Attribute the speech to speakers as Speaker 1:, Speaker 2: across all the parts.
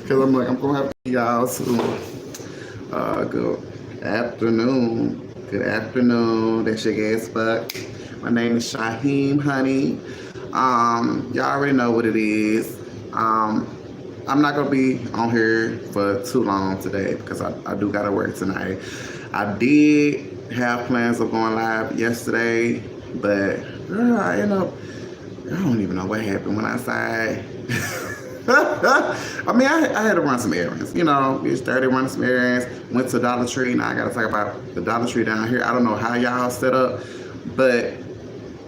Speaker 1: Because I'm like, I'm going to have to y'all soon. Good afternoon. Good afternoon. That's your gas fuck. My name is Shaheem Honey. Y'all already know what it is. I'm not gonna be on here for too long today because I do gotta work tonight. I did have plans of going live yesterday, but girl, I end up I don't even know what happened when I started. I mean, I had to run some errands. You know, we started running some errands. Went to Dollar Tree. Now I got to talk about the Dollar Tree down here. I don't know how y'all set up, but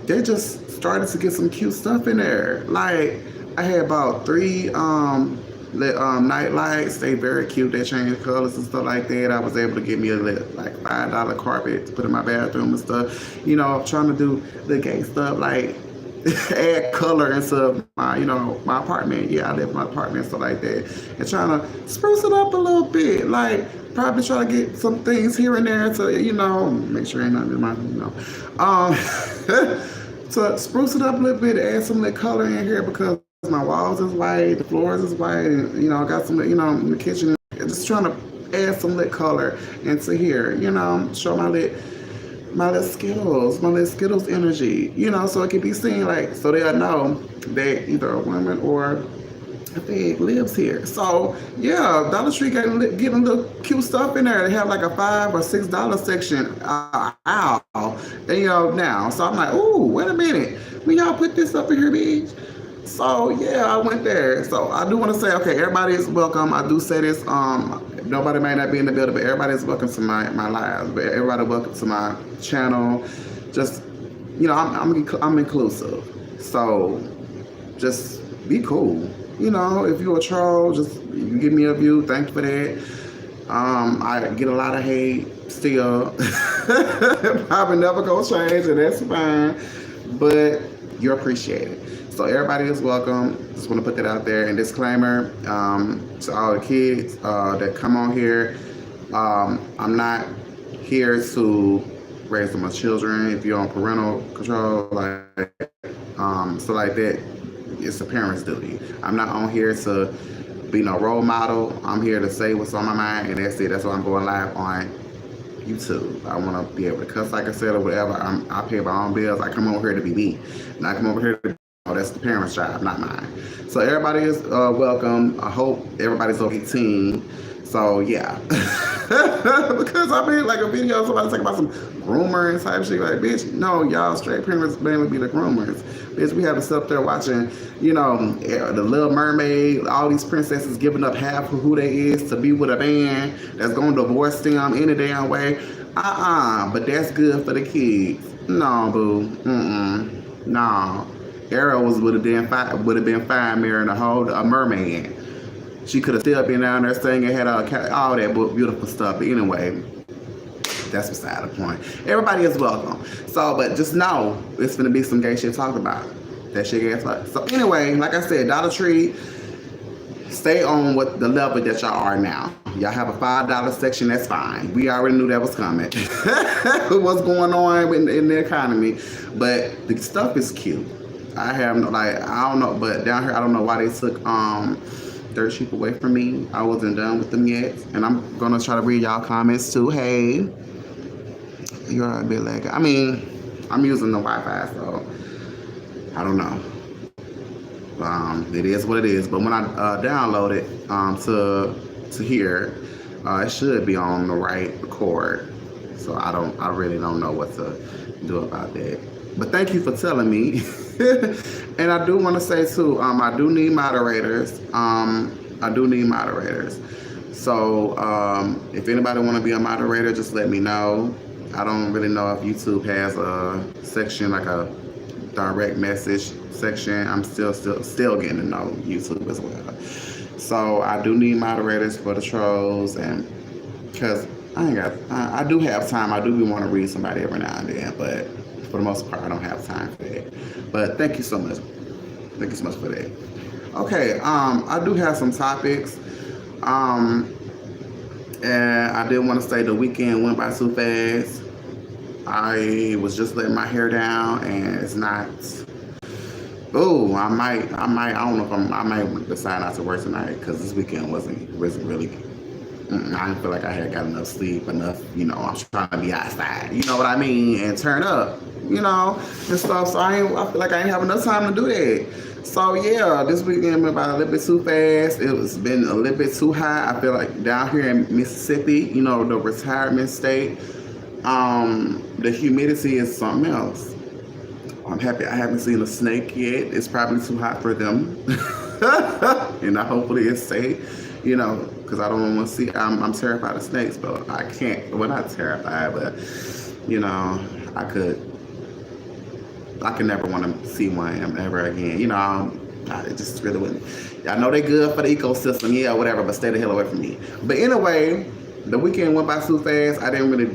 Speaker 1: they just started to get some cute stuff in there. Like I had about three night lights. They very cute. They change colors and stuff like that. I was able to get me a like $5 carpet to put in my bathroom and stuff. You know, I'm trying to do the gay stuff like add color into my, my apartment. Yeah, I live in my apartment, stuff like that. And trying to spruce it up a little bit. Like, probably try to get some things here and there to, make sure ain't nothing in my, to spruce it up a little bit, add some little color in here because my walls is white, the floors is white, and, I got some, in the kitchen. Just trying to add some lit color into here, show my little Skittles energy, so it can be seen like, so they'll know that either a woman or a pig lives here. So yeah, Dollar Tree getting little cute stuff in there. They have like a $5 or $6 section out, and now. So I'm like, ooh, wait a minute, when y'all put this up in here, bitch. So yeah, I went there. So I do want to say, okay, everybody is welcome. I do say this, nobody may not be in the building, but everybody is welcome to my lives. But everybody welcome to my channel. Just, I'm inclusive. So just be cool. If you're a troll, just you give me a view. Thank you for that. I get a lot of hate still. Probably never gonna change, and that's fine. But you're appreciated. So everybody is welcome. Just want to put that out there. And disclaimer to all the kids that come on here. I'm not here to raise my children. If you're on parental control, stuff like that, it's a parent's duty. I'm not on here to be no role model. I'm here to say what's on my mind, and that's it. That's why I'm going live on YouTube. I want to be able to cuss like I said or whatever. I pay my own bills. I come over here to be me. And I come over here to that's the parents' job, not mine. So everybody is welcome. I hope everybody's over 18. So yeah. Because I made like a video somebody talking about some groomer and type shit. Like, bitch, no, y'all straight parents mainly be the groomers. Bitch, we have to sit up there watching, the Little Mermaid, all these princesses giving up half of who they is to be with a man that's gonna divorce them any damn way. But that's good for the kids. No, boo. No. Ariel would have been fine marrying a mermaid. She could have still been down there singing, had all that beautiful stuff. But anyway, that's beside the point. Everybody is welcome. So, but just know it's gonna be some gay shit talked about. That shit gets like. So anyway, like I said, Dollar Tree, stay on what the level that y'all are now. Y'all have a $5 section, that's fine. We already knew that was coming. What's going on in the economy. But the stuff is cute. I don't know, but down here I don't know why they took Dirt Cheap away from me. I wasn't done with them yet, and I'm gonna try to read y'all comments too. Hey, you're a bit like, I mean, I'm using the Wi-Fi, so I don't know. It is what it is. But when I download it to here, it should be on the right cord. So I really don't know what to do about that. But thank you for telling me. And I do want to say too, I do need moderators. So if anybody want to be a moderator, just let me know. I don't really know if YouTube has a section like a direct message section. I'm still getting to know YouTube as well. So I do need moderators for the trolls, and because I do have time. I do want to read somebody every now and then, but for the most part, I don't have time for that. But thank you so much. Thank you so much for that. Okay, I do have some topics. And I did want to say the weekend went by too fast. I was just letting my hair down, and it's not Oh, I don't know if I might decide not to work tonight because this weekend wasn't really. I didn't feel like I had got enough sleep, enough, I'm trying to be outside, you know what I mean, and turn up, and stuff. So I feel like I ain't have enough time to do that. So yeah, this weekend went by a little bit too fast. It was been a little bit too hot. I feel like down here in Mississippi, the retirement state, the humidity is something else. I'm happy I haven't seen a snake yet. It's probably too hot for them. And hopefully it's safe, because I don't want to see, I'm terrified of snakes, but I can't, well, not terrified, but, I could never want to see one ever again. I just really wouldn't. I know they're good for the ecosystem, yeah, whatever, but stay the hell away from me. But anyway, the weekend went by too fast. I didn't really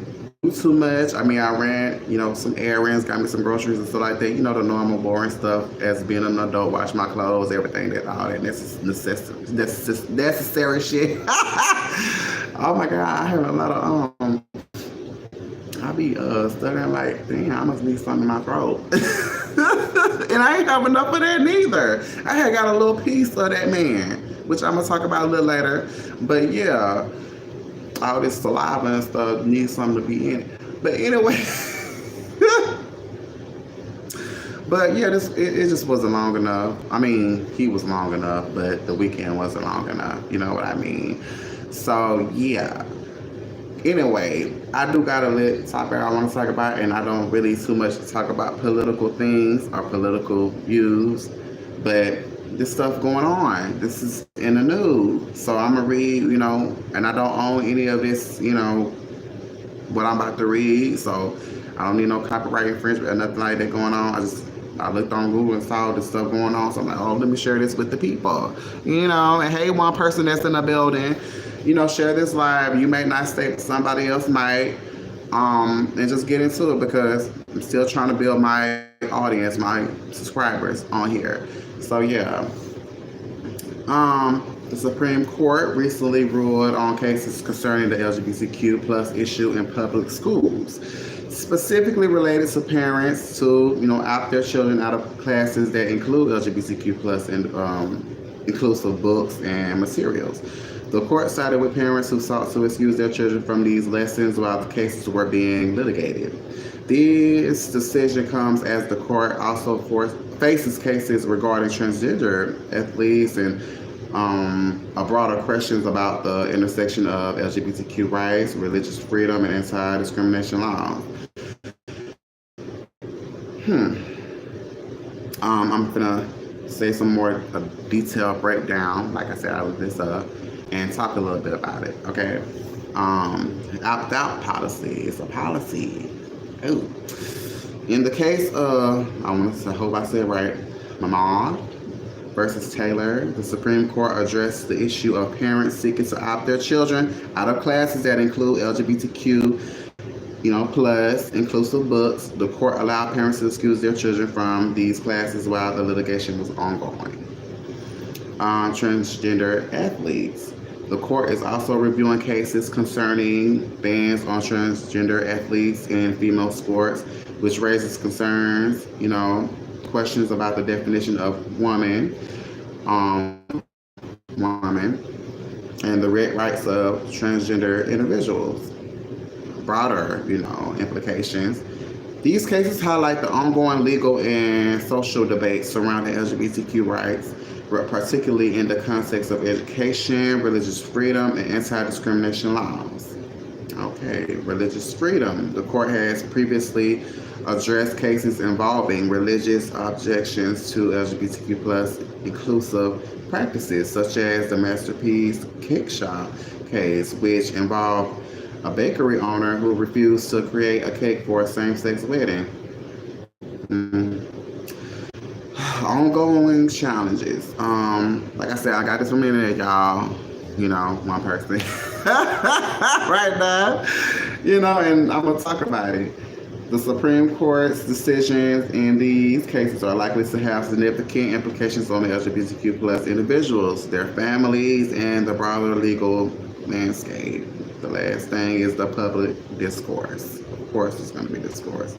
Speaker 1: do too much. I mean, I ran, some errands, got me some groceries and stuff like that. The normal boring stuff as being an adult, wash my clothes, everything, all that necessary shit. Oh my God, I have a lot of, I be stuttering like, damn, I must need something in my throat. And I ain't have enough of that neither. I had got a little piece of that man, which I'm gonna talk about a little later. But yeah, all this saliva and stuff needs something to be in it. But anyway, but yeah, it just wasn't long enough. I mean, he was long enough, but the weekend wasn't long enough. You know what I mean? So yeah. Anyway, I do got a lit topic I want to talk about, and I don't really too much talk about political things or political views, but this stuff going on. This is in the news. So I'm going to read, and I don't own any of this, what I'm about to read. So I don't need no copyright infringement or nothing like that going on. I looked on Google and saw this stuff going on. So I'm like, oh, let me share this with the people, and hey, one person that's in the building, share this live. You may not stay, but somebody else might. And just get into it because I'm still trying to build my audience, my subscribers on here. So yeah. The Supreme Court recently ruled on cases concerning the LGBTQ plus issue in public schools, specifically related to parents to, opt their children out of classes that include LGBTQ plus and inclusive books and materials. The court sided with parents who sought to excuse their children from these lessons while the cases were being litigated. This decision comes as the court also faces cases regarding transgender athletes and a broader questions about the intersection of LGBTQ rights, religious freedom, and anti-discrimination laws. I'm gonna say some more detailed breakdown. Like I said, I looked this up and talk a little bit about it. Okay. Opt-out policy is a policy. Ooh. In the case of, I hope I said it right, Mamad versus Taylor, the Supreme Court addressed the issue of parents seeking to opt their children out of classes that include LGBTQ, plus inclusive books. The court allowed parents to excuse their children from these classes while the litigation was ongoing. Transgender athletes. The court is also reviewing cases concerning bans on transgender athletes in female sports, which raises concerns, questions about the definition of woman, and the rights of transgender individuals. Broader, implications. These cases highlight the ongoing legal and social debates surrounding LGBTQ rights, particularly in the context of education, religious freedom, and anti-discrimination laws. Okay, religious freedom. The court has previously addressed cases involving religious objections to LGBTQ plus inclusive practices, such as the Masterpiece Cake Shop case, which involved a bakery owner who refused to create a cake for a same-sex wedding. Ongoing challenges. Like I said, I got this from internet, y'all. One person. Right now. And I'm going to talk about it. The Supreme Court's decisions in these cases are likely to have significant implications on the LGBTQ plus individuals, their families, and the broader legal landscape. The last thing is the public discourse. Of course, it's going to be discourse.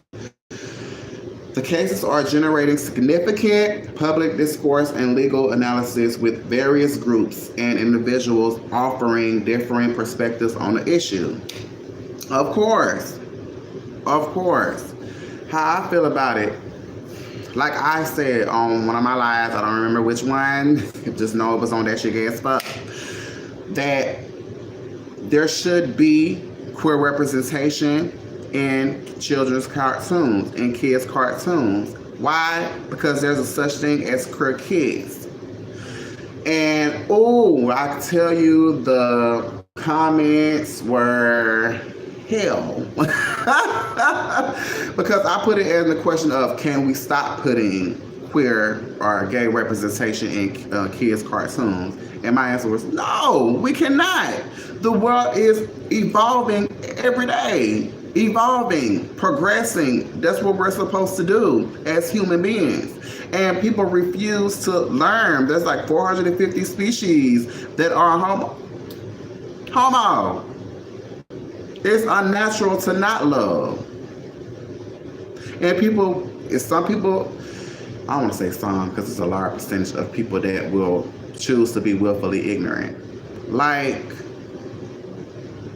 Speaker 1: The cases are generating significant public discourse and legal analysis, with various groups and individuals offering differing perspectives on the issue. Of course. How I feel about it, like I said on one of my lives, I don't remember which one, just know it was on that shit gas fuck, that there should be queer representation in children's cartoons, in kids' cartoons. Why? Because there's a such thing as queer kids. And I can tell you the comments were hell. Because I put it in the question of, can we stop putting queer or gay representation in kids' cartoons? And my answer was, no, we cannot. The world is evolving every day. Evolving, progressing. That's what we're supposed to do as human beings. And people refuse to learn. There's like 450 species that are homo. It's unnatural to not love. And some people, I don't want to say some, because it's a large percentage of people that will choose to be willfully ignorant. Like,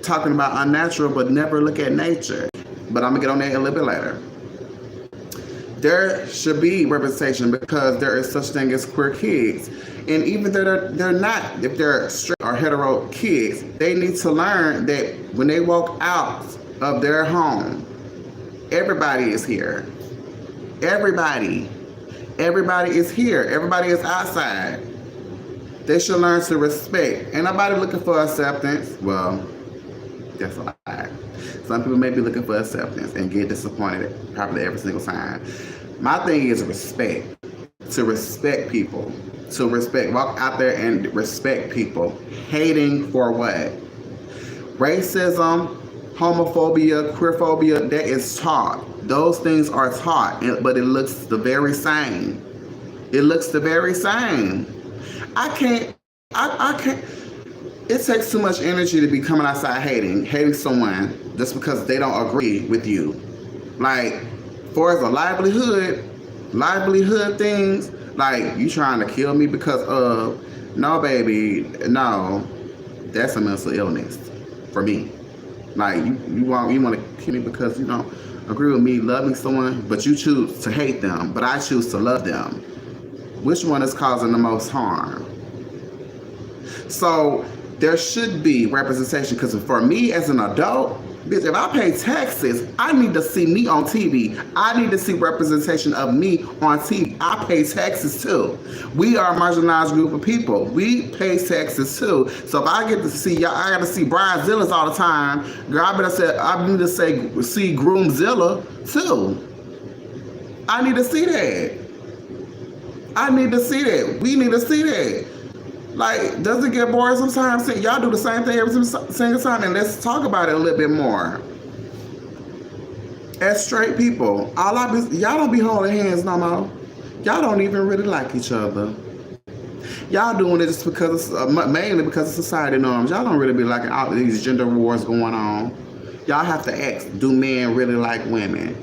Speaker 1: talking about unnatural, but never look at nature. But I'm going to get on that a little bit later. There should be representation because there is such thing as queer kids. And even though they're not, if they're straight or hetero kids, they need to learn that when they walk out of their home, everybody is here. Everybody is here. Everybody is outside. They should learn to respect. Ain't nobody looking for acceptance. Well, that's a lie. Some people may be looking for acceptance and get disappointed probably every single time. My thing is respect. To respect people. To respect. Walk out there and respect people. Hating for what? Racism, homophobia, queerphobia, that is taught. Those things are taught, but it looks the very same. It looks the very same. I can't. It takes too much energy to be coming outside hating someone just because they don't agree with you. Like, for as a livelihood things, like, you trying to kill me because of, no baby, no, that's a mental illness for me. Like, you want to kill me because you don't agree with me loving someone, but you choose to hate them, but I choose to love them. Which one is causing the most harm? So there should be representation, because for me as an adult, bitch, if I pay taxes, I need to see me on TV. I need to see representation of me on TV. I pay taxes too. We are a marginalized group of people. We pay taxes too. So if I get to see y'all, I got to see Bridezillas all the time. Girl, I need to see Groomzilla too. I need to see that. We need to see that. Like, does it get boring sometimes? Y'all do the same thing every single time, and let's talk about it a little bit more. As straight people, y'all don't be holding hands no more. Y'all don't even really like each other. Y'all doing it just because, mainly because of society norms. Y'all don't really be liking all these gender wars going on. Y'all have to ask, do men really like women?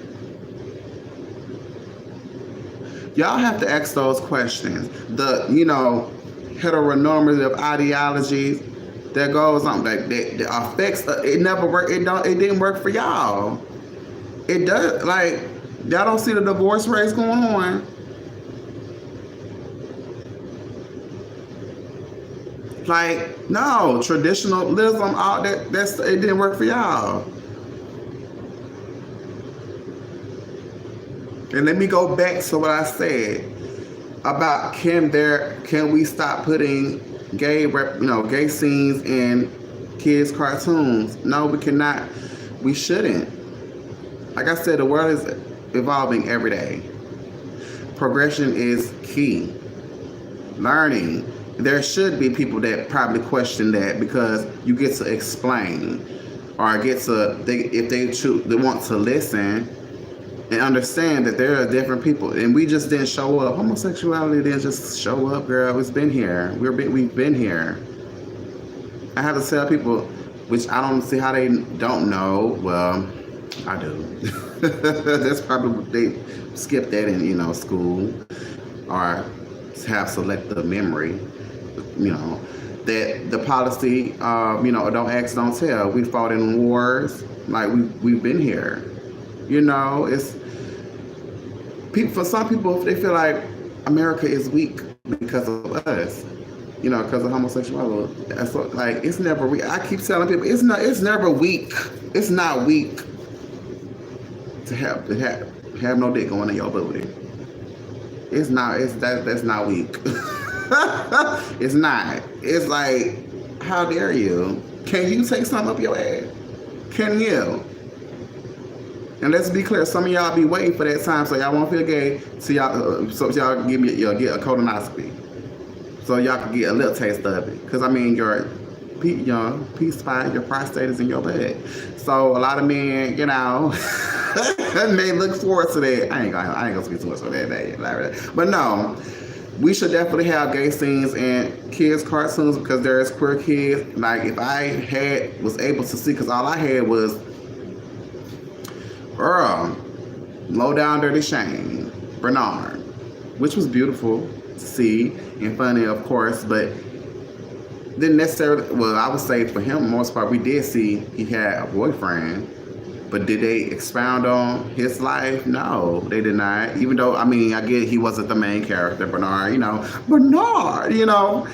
Speaker 1: Y'all have to ask those questions. Heteronormative ideologies that goes on, that affects, it never worked. It didn't work for y'all. It does. Like, y'all don't see the divorce rates going on. Like, no, traditionalism, all that, it didn't work for y'all. And let me go back to what I said about can we stop putting gay scenes in kids' cartoons? No, we cannot. We shouldn't. Like I said, the world is evolving every day. Progression is key. Learning. There should be people that probably question that, because you get to explain, or if they want to listen and understand that there are different people, and we just didn't show up. Homosexuality didn't just show up, girl. It's been here. We've been here. I have to tell people, which I don't see how they don't know. Well, I do. That's probably they skip that in school or have selective memory. You know that the policy, don't ask, don't tell. We fought in wars, like we've been here. It's people. For some people, they feel like America is weak because of us. Because of homosexuality. That's like it's never weak. I keep telling people it's not. It's never weak. It's not weak to have no dick going in your booty. It's not. That's not weak. It's not. It's like, how dare you? Can you take something up your ass? Can you? And let's be clear, some of y'all be waiting for that time so y'all won't feel gay, so y'all get a colonoscopy, so y'all can get a little taste of it. Because your P spot, your prostate is in your butt. So a lot of men, may look forward to that. I ain't gonna speak too much on that, but no. We should definitely have gay scenes in kids' cartoons because there's queer kids. Like if I was able to see, because all I had was Low Down Dirty Shame, Bernard, which was beautiful to see and funny, of course, but didn't necessarily. Well, I would say for him, most part, we did see he had a boyfriend. But did they expound on his life? No, they did not. Even though, I get he wasn't the main character, Bernard, Bernard, oh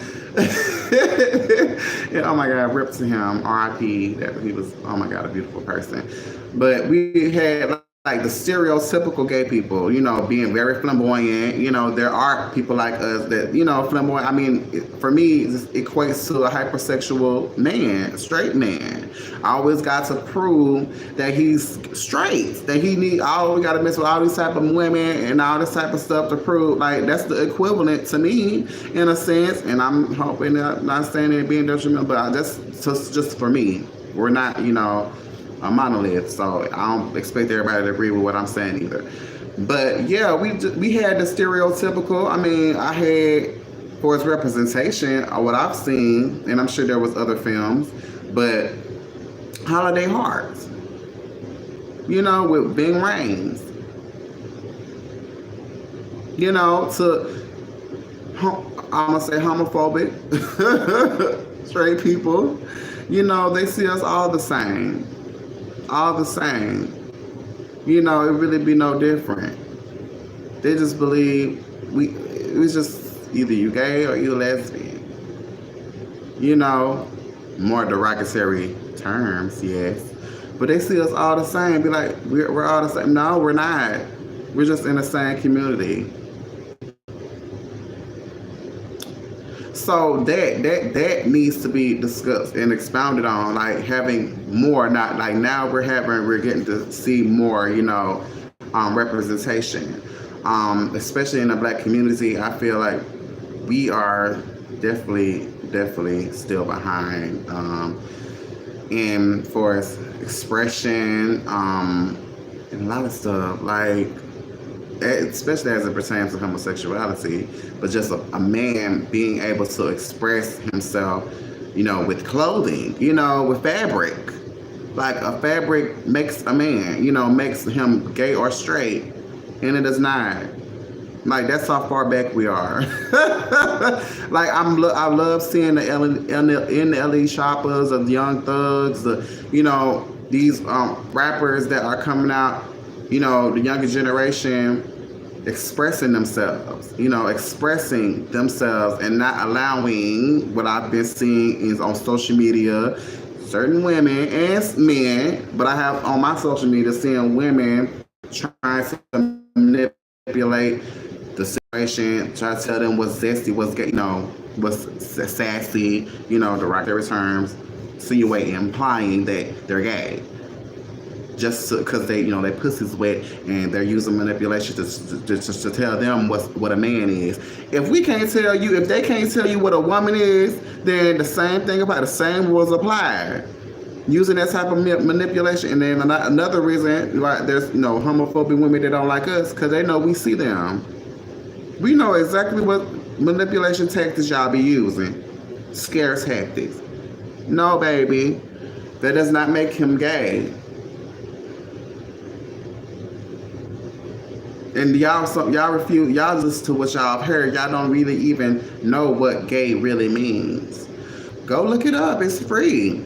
Speaker 1: my God, rip to him, R.I.P. That he was, oh my God, a beautiful person. But we had like the stereotypical gay people, being very flamboyant. There are people like us that, flamboyant. For me, it equates to a hypersexual man, straight man. I always got to prove that he's straight, that we got to mess with all these type of women and all this type of stuff to prove. Like, that's the equivalent to me, in a sense. And I'm hoping, not saying it being detrimental, but that's just for me. We're not, a monolith, so I don't expect everybody to agree with what I'm saying either. But yeah, we had the stereotypical. I had, for its representation, what I've seen, and I'm sure there was other films, but Holiday Hearts, with Ving Rhames, I'm gonna say homophobic, straight people, they see us all the same. All the same. It really be no different. They just believe it was just either you gay or you lesbian. More derogatory terms, yes. But they see us all the same. Be like, we're all the same. No, we're not. We're just in the same community. So that needs to be discussed and expounded on, like having more, not like now we're getting to see more, representation. Especially in the Black community, I feel like we are definitely still behind in for expression, and a lot of stuff, like especially as it pertains to homosexuality, but just a man being able to express himself, with clothing, with fabric. Like a fabric makes a man, makes him gay or straight, and it does not. Like, that's how far back we are. Like, I love seeing the NLE shoppers of Young Thugs, these rappers that are coming out, the younger generation, expressing themselves, and not allowing what I've been seeing is on social media, certain women and men, but I have on my social media seeing women trying to manipulate the situation, try to tell them what's zesty, what's gay, what's sassy, derogatory terms, insinuating, implying that they're gay. Just because they pussy's wet and they're using manipulation to tell them what a man is. If they can't tell you what a woman is, then the same thing applies. The same rules apply. Using that type of manipulation, and then another reason why there's homophobic women that don't like us, because they know we see them. We know exactly what manipulation tactics y'all be using. Scare tactics. No, baby, that does not make him gay. And y'all refuse, y'all listen to what y'all have heard. Y'all don't really even know what gay really means. Go look it up. It's free.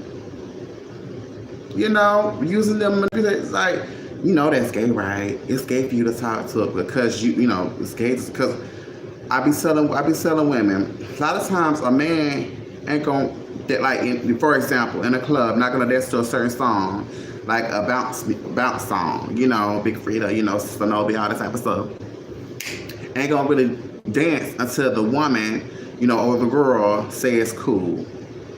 Speaker 1: You know, using them, it's like, you know, that's gay, right? It's gay for you to talk to it because you know, it's gay because I be selling women. A lot of times a man ain't gonna, for example, in a club, not gonna dance to a certain song, like a bounce song, you know, Big Frida, you know, Sonobi, all that type of stuff. Ain't gonna really dance until the woman, you know, or the girl say it's cool,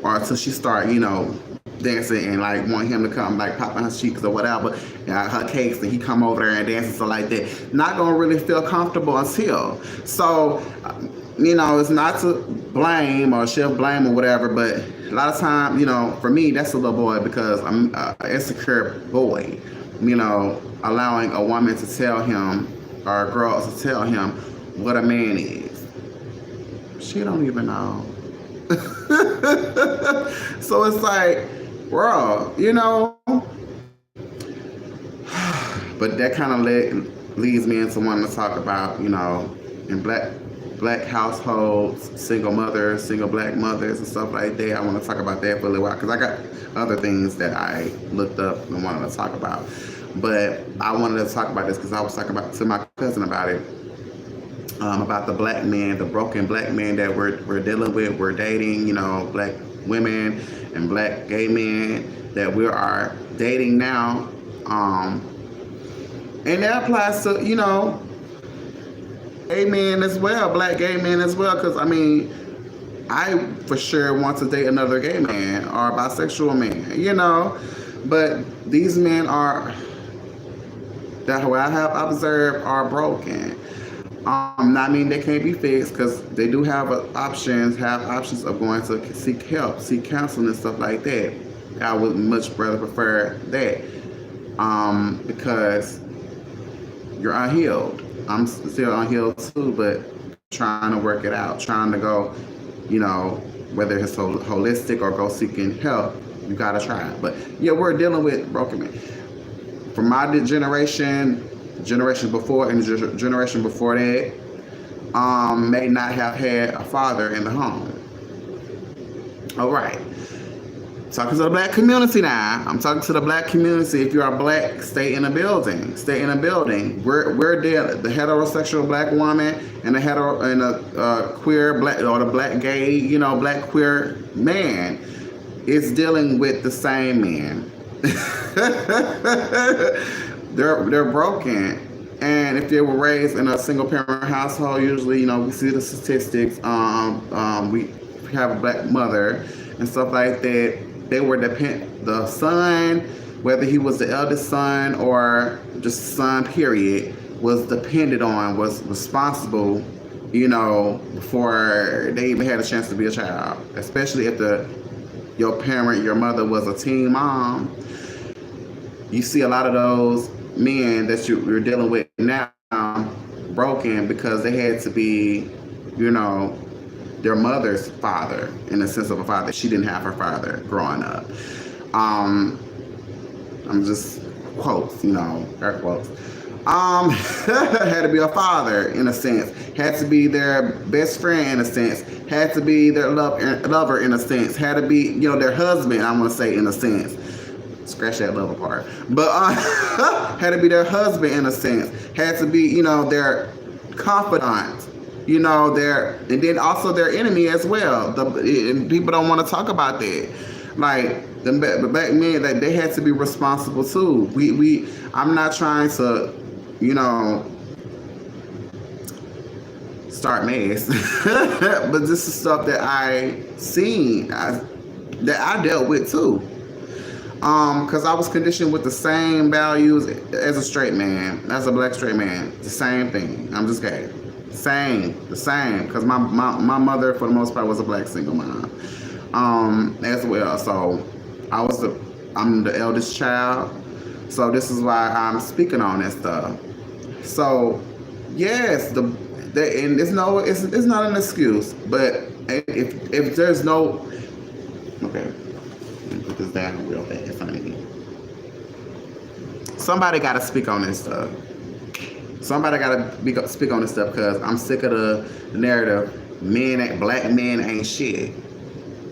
Speaker 1: or until she start, you know, dancing and like want him to come like popping her cheeks or whatever, her cakes, and he come over there and dance and stuff like that. Not gonna really feel comfortable until. So, you know, it's not to blame or she'll blame or whatever, but a lot of time, you know, for me, that's a little boy because I'm an insecure boy. You know, allowing a woman to tell him or a girl to tell him what a man is. She don't even know. So it's like, bro, you know. But that kind of leads me into wanting to talk about, you know, in black households, single mothers, single black mothers and stuff like that. I want to talk about that for a little while because I got other things that I looked up and wanted to talk about. But I wanted to talk about this because I was talking to my cousin about it. About the black men, the broken black men that we're dealing with, we're dating, you know, black women and black gay men that we are dating now. And that applies to, you know, gay men as well, black gay men as well, because I mean, I for sure want to date another gay man or a bisexual man, you know, but these men are, that what I have observed, are broken. Not mean they can't be fixed because they do have options of going to seek help, seek counseling and stuff like that. I would much rather prefer that because you're unhealed. I'm still unhealed too, but trying to work it out, trying to go, you know, whether it's holistic or go seeking help, you gotta try it. But yeah, we're dealing with broken men. From my generation before and the generation before that, may not have had a father in the home. All right. Talking to the black community now. I'm talking to the black community. If you are black, stay in a building. Stay in a building. We're there. The heterosexual black woman and the queer black or the black gay, you know, black queer man is dealing with the same man. They're broken. And if they were raised in a single parent household, usually, you know, we see the statistics. We have a black mother and stuff like that. They were the son, whether he was the eldest son or just son, period, was depended on, was responsible, you know, before they even had a chance to be a child. Especially if your mother was a teen mom. You see a lot of those men that you're dealing with now broken because they had to be, you know, their mother's father, in the sense of a father. She didn't have her father growing up. I'm just quotes, you know, air quotes. Had to be a father in a sense, had to be their best friend in a sense, had to be their lover in a sense, had to be, you know, their husband, I want to say, in a sense. Scratch that lover part. But had to be their husband in a sense, had to be, you know, their confidant, you know, and then also their enemy as well. And people don't want to talk about that. Like the black men, that they had to be responsible too. I'm not trying to, you know, start mess, but this is stuff that I seen, that I dealt with too. Because I was conditioned with the same values as a straight man, as a black straight man. The same thing. I'm just gay. The same. Because my mother, for the most part, was a black single mom, as well. So I'm the eldest child. So this is why I'm speaking on this stuff. So yes, and it's not an excuse, but if there's no, okay. Put this down real fast. Somebody got to speak on this stuff. Somebody gotta speak on this stuff because I'm sick of the narrative. Black men ain't shit.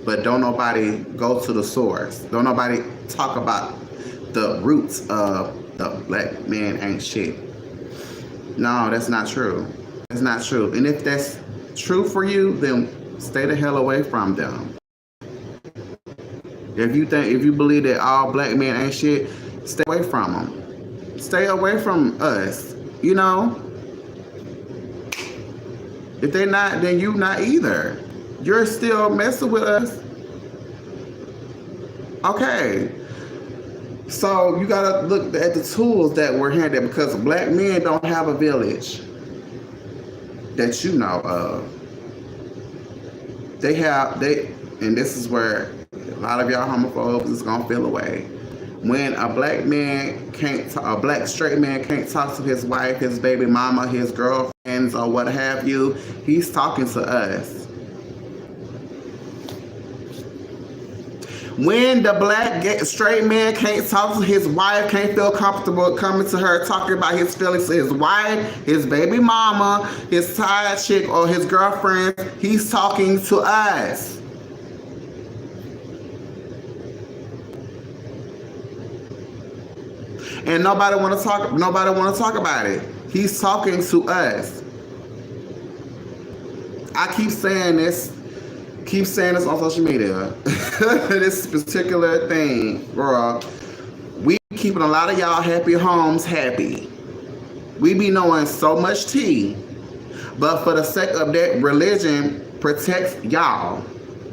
Speaker 1: But don't nobody go to the source. Don't nobody talk about the roots of the black man ain't shit. No, that's not true. That's not true. And if that's true for you, then stay the hell away from them. If you believe that all black men ain't shit, stay away from them. Stay away from us. You know? If they're not, then you not either. You're still messing with us. Okay. So you gotta look at the tools that we're handed because black men don't have a village that you know of. And this is where a lot of y'all homophobes is gonna feel away. When a black straight man can't talk to his wife, his baby mama, his girlfriends, or what have you, he's talking to us. When the straight man can't talk to his wife, can't feel comfortable coming to her, talking about his feelings to his wife, his baby mama, his side chick, or his girlfriend, he's talking to us. And nobody want to talk about it. He's talking to us. I keep saying this on social media. This particular thing, bro. We keeping a lot of y'all happy homes happy. We be knowing so much tea, but for the sake of that, religion protects y'all,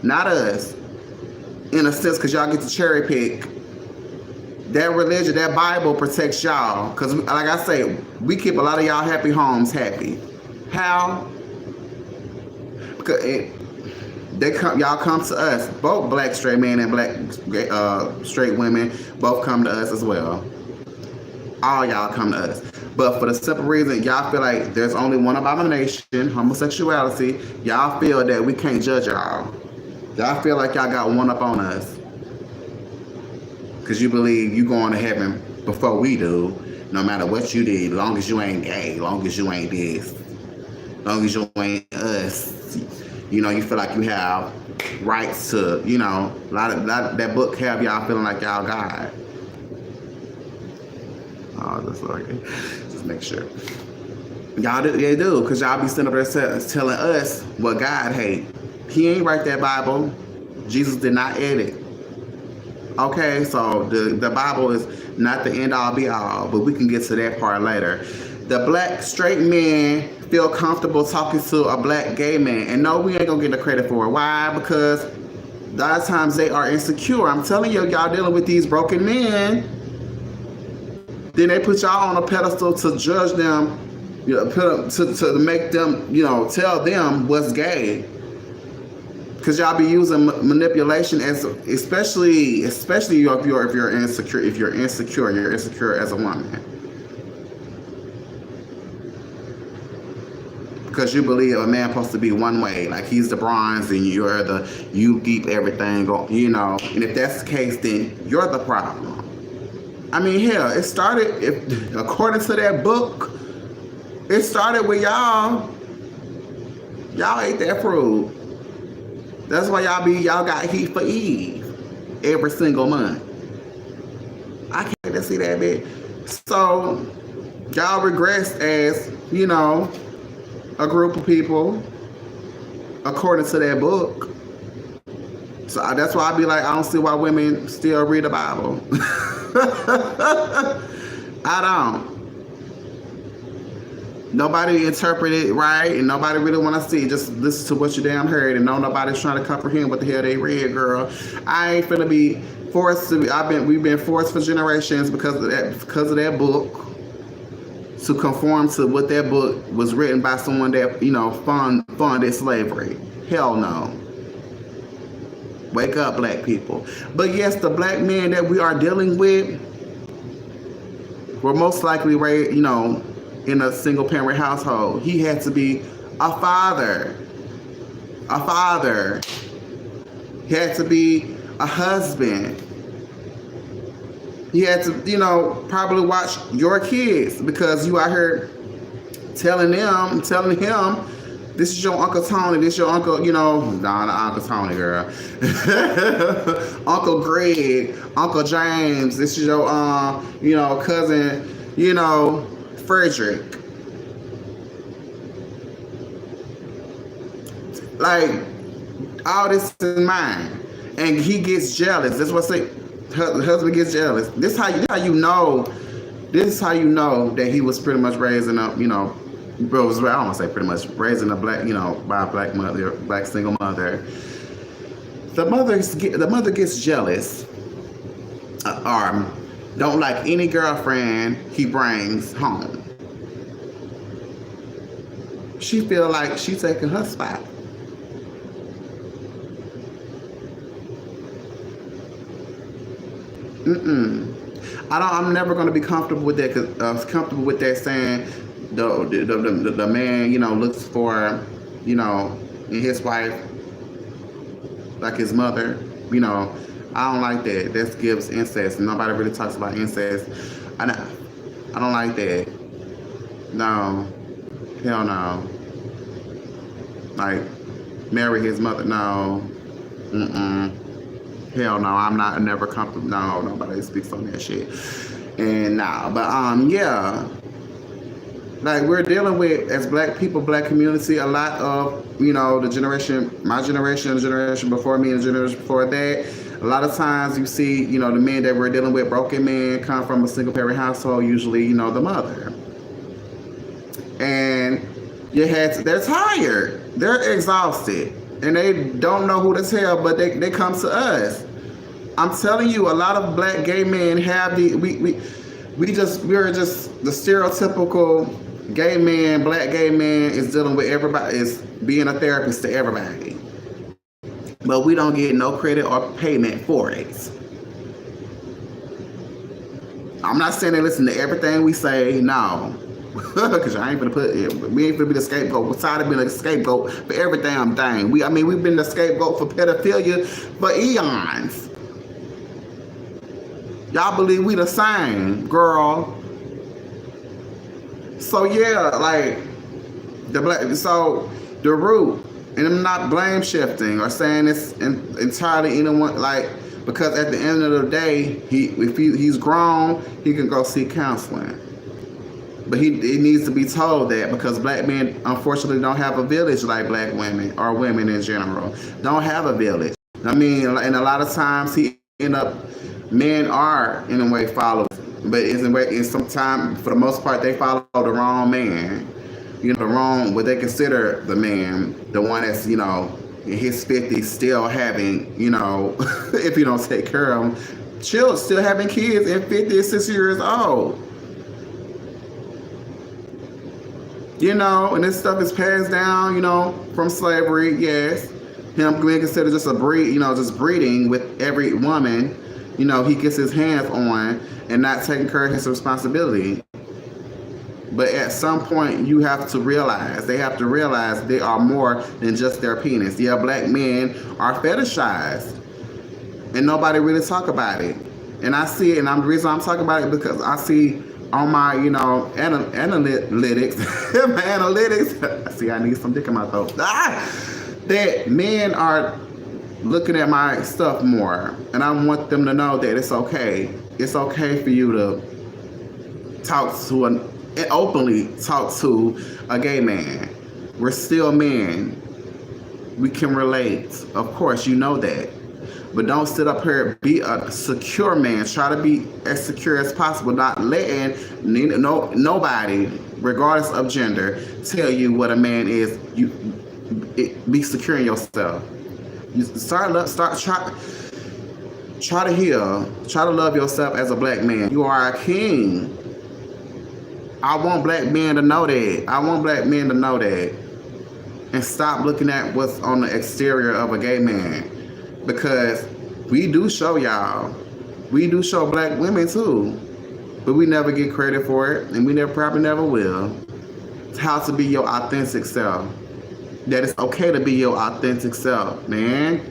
Speaker 1: not us. In a sense, because y'all get to cherry pick. That religion, that Bible protects y'all. Because, like I say, we keep a lot of y'all happy homes happy. How? Because y'all come to us. Both black straight men and black straight women both come to us as well. All y'all come to us. But for the simple reason, y'all feel like there's only one abomination, homosexuality. Y'all feel that we can't judge y'all. Y'all feel like y'all got one up on us. Because you believe you going to heaven before we do, no matter what you did, long as you ain't gay, long as you ain't this, long as you ain't us. You know, you feel like you have rights to, you know, a lot of that book have y'all feeling like y'all God. Oh, that's okay. Just make sure. Y'all do, because y'all be sitting up there telling us what God hate. He ain't write that Bible. Jesus did not edit. Okay, so the Bible is not the end all be all, but we can get to that part later. The black straight men feel comfortable talking to a black gay man, and no, we ain't gonna get the credit for it. Why? Because a lot of times they are insecure. I'm telling you, y'all dealing with these broken men. Then they put y'all on a pedestal to judge them, you know, to make them, you know, tell them what's gay. Because y'all be using manipulation as, especially if you're insecure. If you're insecure as a woman, because you believe a man supposed to be one way, like he's the bronze and you keep everything going, you know. And if that's the case, then you're the problem. I mean, hell, it started, according to that book, it started with y'all. Y'all ate that fruit. That's why y'all got heat for Eve every single month. I can't see that bit. So y'all regressed as, you know, a group of people according to that book. So that's why I be like, I don't see why women still read the Bible. I don't. Nobody interpret it right, and nobody really want to see. Just listen to what you damn heard, and nobody's trying to comprehend what the hell they read, girl. I ain't finna be forced to. We've been forced for generations because of that book to conform to what that book was written by someone that, you know, funded slavery. Hell no. Wake up, black people. But yes, the black men that we are dealing with were most likely raised, you know, in a single parent household. He had to be a father. He had to be a husband. He had to, you know, probably watch your kids because you out here telling him, this is your Uncle Tony, this is your Uncle, not Uncle Tony, girl. Uncle Greg, Uncle James, this is your, cousin, Frederick. Like, all this in mind. And he gets jealous. That's what I say. The husband gets jealous. This is how you know that he was pretty much raising up, I don't want to say pretty much raising a black, by a black mother, black single mother. The mother gets jealous, or don't like any girlfriend he brings home. She feel like she's taking her spot. I'm never going to be comfortable with that. Saying the man, looks for, in his wife, like his mother. I don't like that. That gives incest. Nobody really talks about incest. I don't like that. No, hell no. Like, marry his mother. No. Hell no, I'm never comfortable. No, nobody speaks on that shit. And yeah. Like, we're dealing with, as black people, black community, a lot of, the generation, my generation, the generation before me, and the generation before that. A lot of times you see, the men that we're dealing with, broken men, come from a single parent household, usually, the mother. And they're tired. They're exhausted. And they don't know who to tell, but they come to us. I'm telling you, a lot of black gay men have we're just the stereotypical gay man, black gay man is dealing with everybody, is being a therapist to everybody. But we don't get no credit or payment for it. I'm not saying they listen to everything we say, no. Because I ain't gonna we ain't gonna be the scapegoat. We're tired of being a scapegoat for every damn thing. We've been the scapegoat for pedophilia for eons. Y'all believe we the same, girl. So yeah, like the root, and I'm not blame shifting or saying it's entirely anyone, like, because at the end of the day, if he's grown, he can go seek counseling. But he needs to be told that, because black men, unfortunately, don't have a village like black women, or women in general. Don't have a village. I mean, and a lot of times men are, in a way, followers. But in sometimes, for the most part, they follow the wrong man. What they consider the man, the one that's, in his 50s, still having, if you don't take care of him, still having kids at 50 60 years old. And this stuff is passed down, from slavery, yes. Him being considered just a breed, just breeding with every woman, he gets his hands on and not taking care of his responsibility. But at some point, they have to realize they are more than just their penis. Yeah, black men are fetishized, and nobody really talk about it. And I see it, and the reason I'm talking about it because I see on my, analytics, see, I need some dick in my throat. That men are looking at my stuff more, and I want them to know that it's okay. It's okay for you to openly talk to a gay man. We're still men. We can relate. Of course, you know that. But don't sit up here, be a secure man. Try to be as secure as possible, not letting nobody, regardless of gender, tell you what a man is. Be secure in yourself. You try to heal. Try to love yourself as a black man. You are a king. I want black men to know that. And stop looking at what's on the exterior of a gay man. Because we do show y'all. We do show black women too. But we never get credit for it. And we probably never will. It's how to be your authentic self. That it's okay to be your authentic self, man.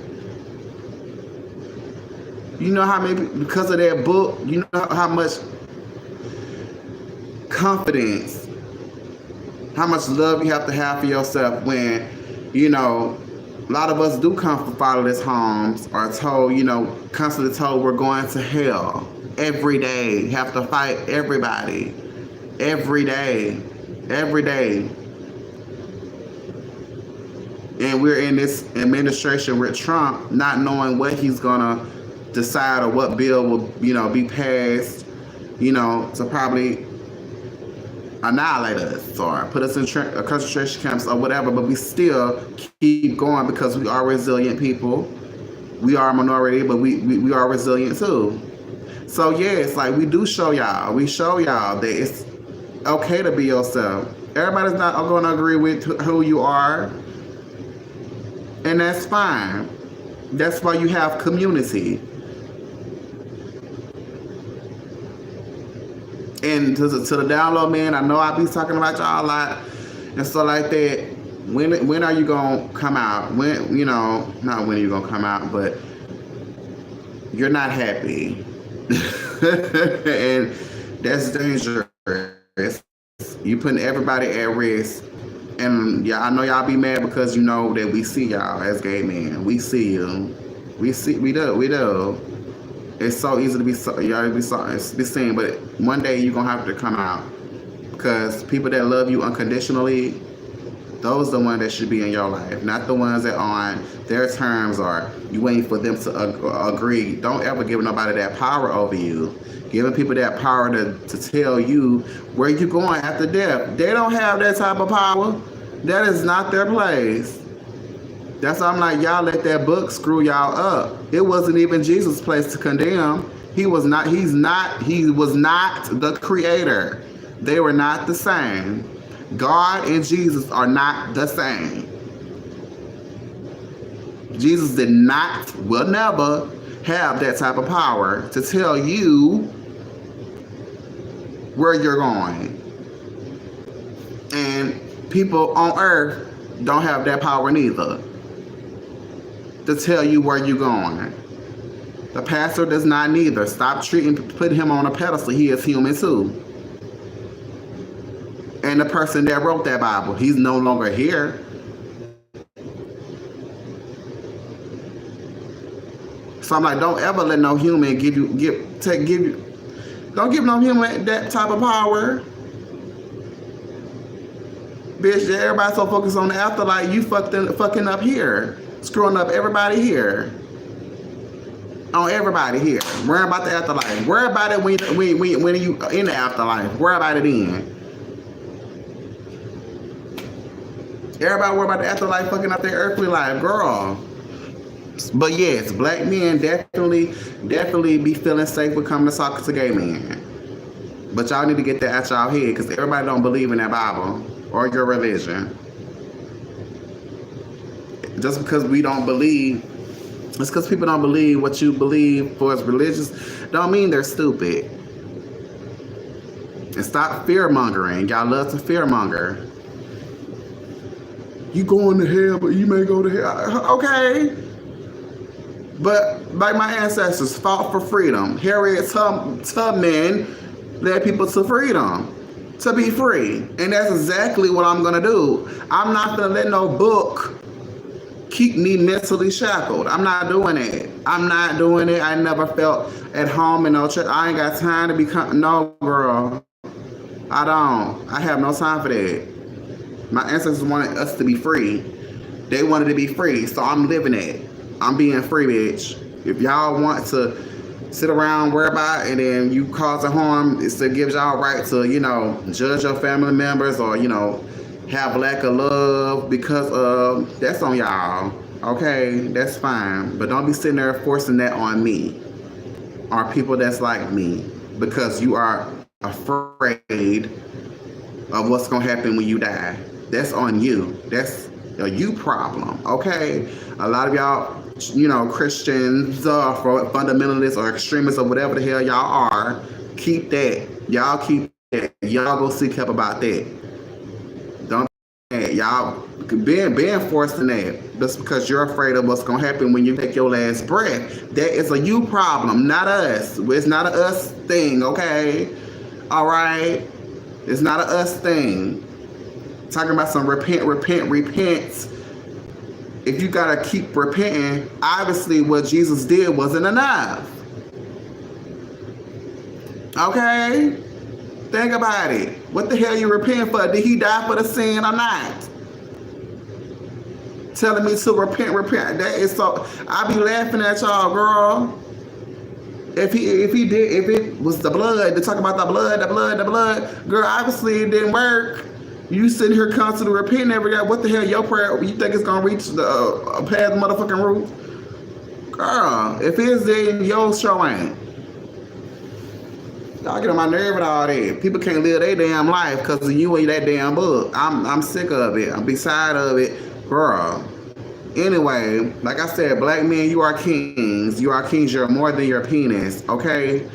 Speaker 1: You know how many, because of that book, you know how much confidence How much love you have to have for yourself when, you know, a lot of us do come from fatherless homes, are told, you know, constantly told we're going to hell every day, have to fight everybody, every day, every day. And we're in this administration with Trump, not knowing what he's gonna decide or what bill will, you know, be passed, you know, to probably annihilate us or put us in concentration camps or whatever, but we still keep going because we are resilient people. We are a minority, but we are resilient too. So yeah, it's like we show y'all that it's okay to be yourself. Everybody's not going to agree with who you are, and that's fine. That's why you have community. And to the download, man, I know I be talking about y'all a lot and stuff like that. When are you gonna come out? When, you know, not when are you gonna come out, but you're not happy. And that's dangerous. You putting everybody at risk. And yeah, I know y'all be mad because you know that we see y'all as gay men. We see you. We do. It's so easy to be seen, but one day you're gonna have to come out, because people that love you unconditionally, those are the ones that should be in your life, not the ones that on their terms or you waiting for them to agree. Don't ever give nobody that power over you. Giving people that power to tell you where you're going after death. They don't have that type of power. That is not their place. That's why I'm like, y'all let that book screw y'all up. It wasn't even Jesus' place to condemn. He was not the creator. They were not the same. God and Jesus are not the same. Jesus will never have that type of power to tell you where you're going. And people on earth don't have that power neither, to tell you where you're going. The pastor does not neither. Stop putting him on a pedestal. He is human too. And the person that wrote that Bible, he's no longer here. So I'm like, don't ever let no human don't give no human that type of power. Bitch, everybody's so focused on the afterlife, you fucking up here. Screwing up everybody here. On everybody here. Worry about the afterlife. Worry about it when you in the afterlife. Worry about it then. Everybody worry about the afterlife fucking up their earthly life, girl. But yes, black men definitely be feeling safe with coming to talk to gay men. But y'all need to get that out y'all head, because everybody don't believe in that Bible or your religion. Just because we don't believe, it's because people don't believe what you believe for as religious, don't mean they're stupid. And stop fear mongering. Y'all love to fear monger. You going to hell, but you may go to hell. Okay. But like my ancestors fought for freedom. Harriet Tubman led people to freedom, to be free. And that's exactly what I'm going to do. I'm not going to let no book keep me mentally shackled. I'm not doing it. I'm not doing it. I never felt at home in no church. I ain't got time to become, no, girl. I don't. I have no time for that. My ancestors wanted us to be free. They wanted to be free, so I'm living it. I'm being free, bitch. If y'all want to sit around, worry about, and then you cause a harm, it still gives y'all right to, you know, judge your family members or, you know, have lack of love because of, that's on y'all. Okay, that's fine. But don't be sitting there forcing that on me or people that's like me, because you are afraid of what's going to happen when you die. That's on you. That's a you problem, okay? A lot of y'all, you know, Christians or fundamentalists or extremists or whatever the hell y'all are, keep that. Y'all keep that. Y'all go seek help about that. Don't y'all being forced in that just because you're afraid of what's gonna happen when you take your last breath. That is a you problem, not us. It's not a us thing, okay? All right? It's not a us thing. Talking about some repent. If you gotta keep repenting, obviously what Jesus did wasn't enough. Okay? Think about it. What the hell you repenting for? Did he die for the sin or not? Telling me to repent. That is so. I be laughing at y'all, girl. If it was the blood, to talk about the blood, girl, obviously it didn't work. You sitting here constantly repenting every day. What the hell, your prayer, you think it's gonna reach the past motherfucking roof? Girl, if it's then your show ain't. Y'all get on my nerve with all that. People can't live their damn life because of you and that damn book. I'm sick of it. I'm beside of it. Girl. Anyway, like I said, black men, you are kings. You are kings. You're more than your penis, okay?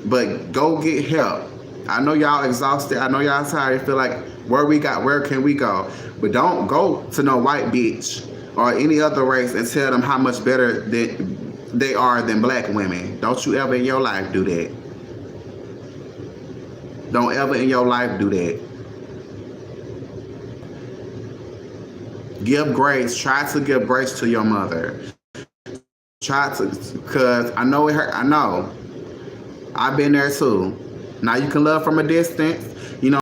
Speaker 1: But go get help. I know y'all exhausted. I know y'all tired. Feel like where can we go? But don't go to no white bitch or any other race and tell them how much better they are than black women. Don't you ever in your life do that. Don't ever in your life do that. Give grace. Try to give grace to your mother. Try to, because I know it hurt. I know. I've been there too. Now you can love from a distance. You know,